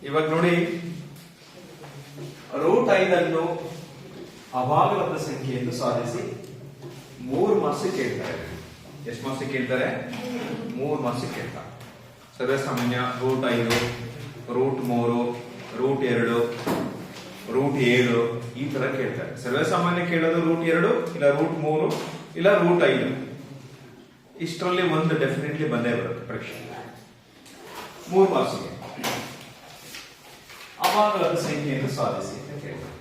ಇವಾಗ ನೋಡಿ, ರೂಟ್ 5 ಅನ್ನು ಅಭಾಗಲಬ್ಧ ಸಂಖ್ಯೆ ಎಂದು ಸಾಧಿಸಿ 3 ಮಾರ್ಕ್ಸ್ ಕೇಳ್ತಾರೆ. ಎಷ್ಟು ಮಾರ್ಕ್ಸ್ ಕೇಳ್ತಾರೆ? 3 ಮಾರ್ಕ್ಸ್ ಕೇಳ್ತಾರೆ. ಸರ್ವೇ ಸಾಮಾನ್ಯ ರೂಟ್ 5, ರೂಟ್ 3, ರೂಟ್ 2, ರೂಟ್ 7 ಈ ತರ ಕೇಳ್ತಾರೆ. ಸರ್ವೇ ಸಾಮಾನ್ಯ ಕೇಳೋದು ರೂಟ್ 2 ಇಲ್ಲ ರೂಟ್ 3 ಇಲ್ಲ ರೂಟ್ 5. ಇಷ್ಟರಲ್ಲಿ ಒಂದು ಡೆಫಿನೆಟ್ಲಿ ಬಂದೇ ಬರುತ್ತೆ ಪರೀಕ್ಷೆ. 3 ಮಾರ್ಕ್ಸ್ಗೆ ಅಭಾಗಲಬ್ಧ ಸಂಖ್ಯೆಯನ್ನು ಸಾಧಿಸಿ ಅಂತ ಕೇಳ್ತಾರೆ.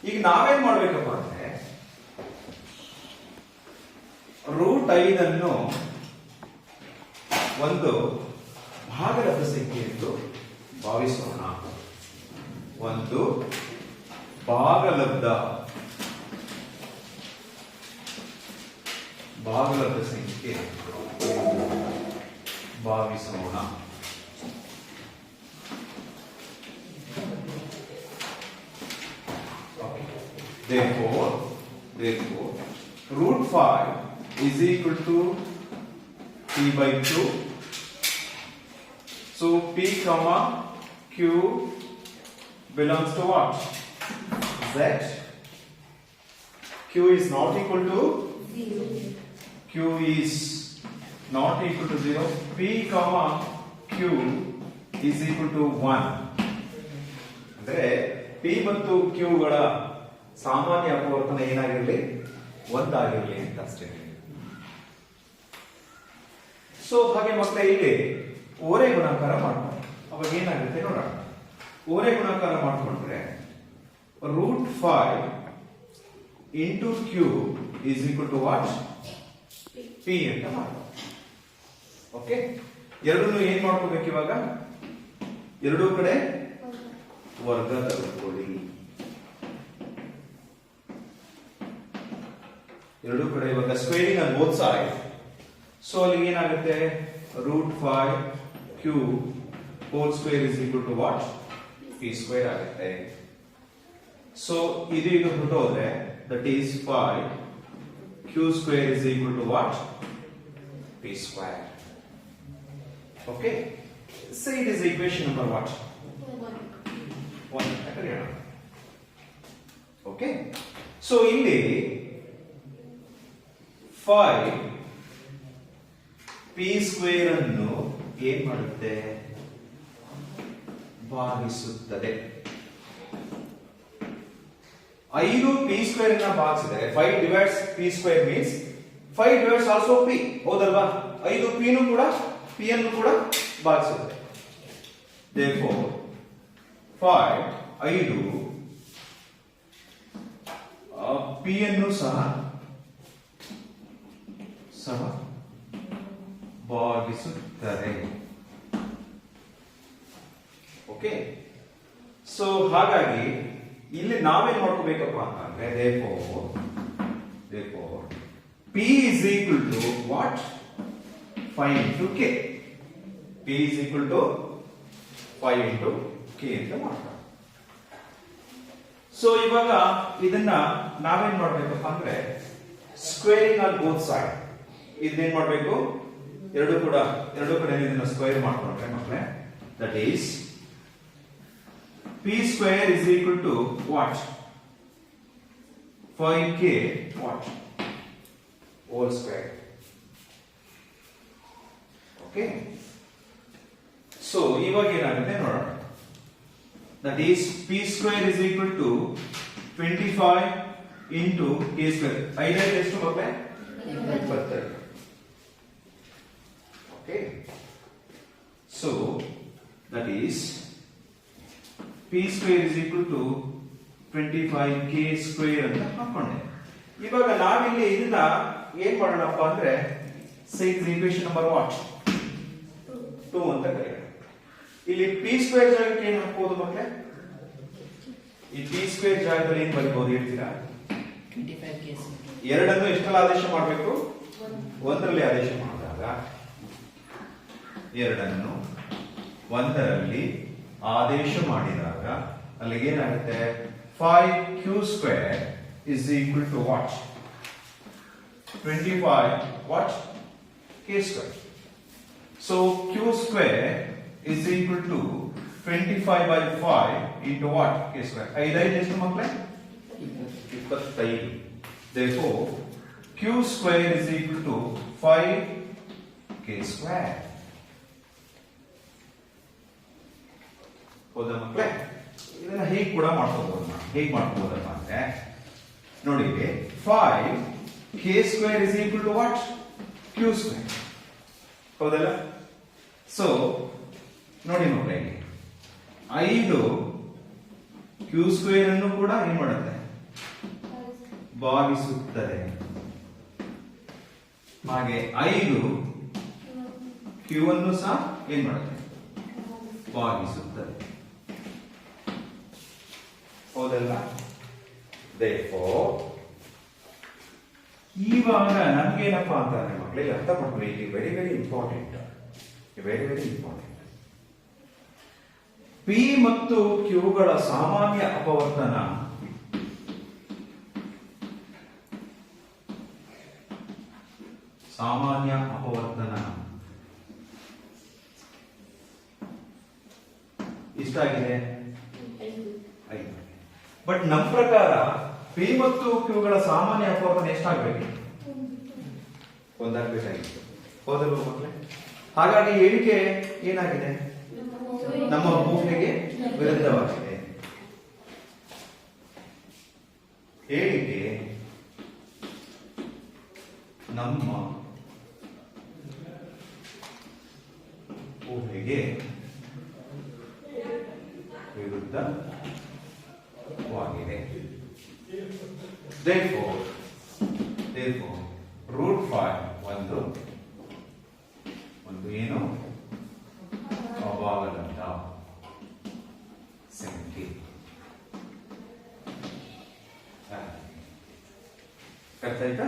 ಈಗ ನಾವೇನ್ ಮಾಡ್ಬೇಕಪ್ಪ ಅಂದ್ರೆ, ರೂಟ್ 5 ಅನ್ನು ಒಂದು ಭಾಗಲಬ್ಧ ಸಂಖ್ಯೆ ಎಂದು ಭಾವಿಸೋಣ. ಒಂದು ಭಾಗಲಬ್ಧ ಸಂಖ್ಯೆ ಭಾವಿಸೋಣ. Therefore, root 5 is equal to p by q. So p comma q belongs to what? Z. Q is not equal to 0. Q is not equal to 0. P comma q is equal to 1. ಅಂದ್ರೆ p ಮತ್ತು q ಗಳ ಸಾಮಾನ್ಯ ಅಪವರ್ತನ ಏನಾಗಿರಲಿ? 1 ಆಗಿರಲಿ ಅಂತ ಅಷ್ಟೇ. So ಹಾಗೆ ಮಕ್ಕಳೇ, ಇಲ್ಲಿ ಓರೆ ಗುಣಾಕಾರ ಮಾಡ್ತಾರೆ. ಅವಾಗ ಏನಾಗುತ್ತೆ ನೋಡೋಣ. ಓರೆ ಗುಣಾಕಾರ ಮಾಡ್ಕೊಂಡ್ರೆ root 5 into q is equal to what? P ಅಂತ ಮಾಡ್ತಾರೆ. ಓಕೆ, ಎರಡನ್ನು ಏನ್ ಮಾಡ್ಕೋಬೇಕು ಇವಾಗ? ಎರಡೂ ಕಡೆ ವರ್ಗ ತೆಗೆದುಕೊಳ್ಳಿ. ಎರಡೂ ಕಡೆ ಇವಾಗ squaring on both side. So ಅಲ್ಲಿ ಏನಾಗುತ್ತೆ? Root 5 Q whole square is equal to what? P square ಆಗುತ್ತೆ. ಸೊ ಇದು ಹೊರಟೋದ್ರೆ that is 5 Q square is equal to what? P square. Okay, so it is equation number what? 1 ಅಂತ ಕರೆಯೋಣ. Okay, so ಇಲ್ಲಿ 5 P square ಅನ್ನು ಏನ್ ಮಾಡುತ್ತೆ? ಭಾಗಿಸುತ್ತದೆ. 5 P square ಅನ್ನ ಭಾಗಿಸಿದರೆ 5 divides P square means 5 divides also P. ಹೌದಲ್ವಾ? 5 ಪಿ ನು ಕೂಡ ಪಿ ಅನ್ನು ಕೂಡ ಭಾಗಿಸುತ್ತೆ. therefore 5 ಪಿ ಅನ್ನು ಸಹ ಭಾಗಿಸುತ್ತದೆ. ಓಕೆ, ಸೊ ಹಾಗಾಗಿ ಇಲ್ಲಿ ನಾವೇನ್ ಮಾಡ್ಕೋಬೇಕಪ್ಪ ಅಂತಂದ್ರೆ therefore p is equal to what? 5 into k. p is equal to 5 into k ಅಂತ ಮಾಡ್ತಾರೆ. ಸೊ ಇವಾಗ ಇದನ್ನ ನಾವೇನ್ ಮಾಡ್ಬೇಕಪ್ಪ ಅಂದ್ರೆ, ಸ್ಕ್ವೇರಿಂಗ್ ಆನ್ ಬೋತ್ ಸೈಡ್. ಇದನ್ನೇನ್ ಮಾಡ್ಬೇಕು? ಎರಡು ಕಡೆ ಇದನ್ನ ಸ್ಕ್ವೇರ್ ಮಾಡ್ಕೊಂಡ್ರೆ ಮಕ್ಕಳೇ, that is p square is equal to what? 5k what? Whole square. Okay, so ಇವಾಗ ಏನಾಗುತ್ತೆ ನೋಡೋಣ. That is p square is equal to 25 into k square. 5 ಎಷ್ಟು ಮಕ್ಕಳೇ? 22. Okay, so that is p square is equal to 25k square ಅಂತ ಹಾಕೊಂಡೆ. ಇವಾಗ ನಾವಿಲ್ಲಿ ಇದನ್ನ ಏನ್ ಮಾಡೋಣಪ್ಪ ಅಂದ್ರೆ, ಈಕ್ವೇಶನ್ ನಂಬರ್ ವಾಟ್? 2 ಅಂತ ಕರೆಯೋಣ. ಇಲ್ಲಿ p ಸ್ಕ್ವೇರ್ ಜಾಗಕ್ಕೆ ಏನು ಹಾಕಬಹುದು ಮಕ್ಕಳೇ? ಈ p ಸ್ಕ್ವೇರ್ ಜಾಗದಲ್ಲಿ ಏನು ಬರೀಬಹುದು ಹೇಳ್ತೀರಾ? 25k. ಎರಡನ್ನು ಎಷ್ಟರಲ್ಲಿ ಆದೇಶ ಮಾಡಬೇಕು? 1ರಲ್ಲಿ ಆದೇಶ ಮಾಡಿದಾಗ ಎರಡನ್ನು 1ರಲ್ಲಿ ಆದೇಶ ಮಾಡಿದಾಗ ಅಲ್ಲಿಗೆ ಏನಾಗುತ್ತೆ? 5q square is equal to what? 25 what? k square. So q square is equal to 25/5 into what? K square. 5 ಎಷ್ಟು ಮಕ್ಕಳೇ? 25. Therefore, Q square is equal to 5 K square. ಹೌದಾ ಮಕ್ಕಳೇ? ಇದನ್ನ ಹೇಗೆ ಕೂಡ ಮಾಡ್ಕೋಬಹುದು ನಾವು. ಹೇಗೆ ಮಾಡ್ಕೋಬಹುದಪ್ಪ ಅಂದ್ರೆ ನೋಡಿ, 5 K square is equal to what? Q square. ಹೌದಲ್ಲ? ಸೊ ನೋಡಿ ಮಕ್ಕಳೇ, 5 Q ಸ್ಕ್ವೇರ್ ಅನ್ನು ಕೂಡ ಏನ್ ಮಾಡುತ್ತೆ? ಭಾಗಿಸುತ್ತದೆ. ಹಾಗೆ 5 Q ಅನ್ನು ಸಹ ಏನ್ ಮಾಡುತ್ತೆ? ಭಾಗಿಸುತ್ತದೆ. ಹೌದಲ್ಲ? Therefore, ಇವಾಗ ನಮ್ಗೇನಪ್ಪ ಅಂತಾರೆ ಮಕ್ಕಳಿಗೆ ಅರ್ಥ ಮಾಡ್ಕೊಳ್ಳಿ, very very important, very very important. P ಮತ್ತು Q ಗಳ ಸಾಮಾನ್ಯ ಅಪವರ್ತನ ಎಷ್ಟಾಗಿದೆ? 5. ಬಟ್ ನಮ್ಮ ಪ್ರಕಾರ P ಮತ್ತು Q ಗಳ ಸಾಮಾನ್ಯ ಅಪವರ್ತನ ಎಷ್ಟಾಗಬೇಕು? 1 ಆಗಬೇಕಾಗಿತ್ತು. ಹೌದಲ್ವ ಮಕ್ಕಳೇ? ಹಾಗಾಗಿ ಹೇಳಿಕೆ ಏನಾಗಿದೆ? ನಮ್ಮ ಊಹೆಗೆ ವಿರುದ್ಧವಾಗಿದೆ. ಹೇಳಿಕೆ ನಮ್ಮ ಊಹೆಗೆ ವಿರುದ್ಧವಾಗಿದೆ. Therefore, root 5 ಒಂದು ಏನು? ಅಭಾಗದಂತ ಸಂಖ್ಯೆ. ಅರ್ಥ ಆಯ್ತಾ?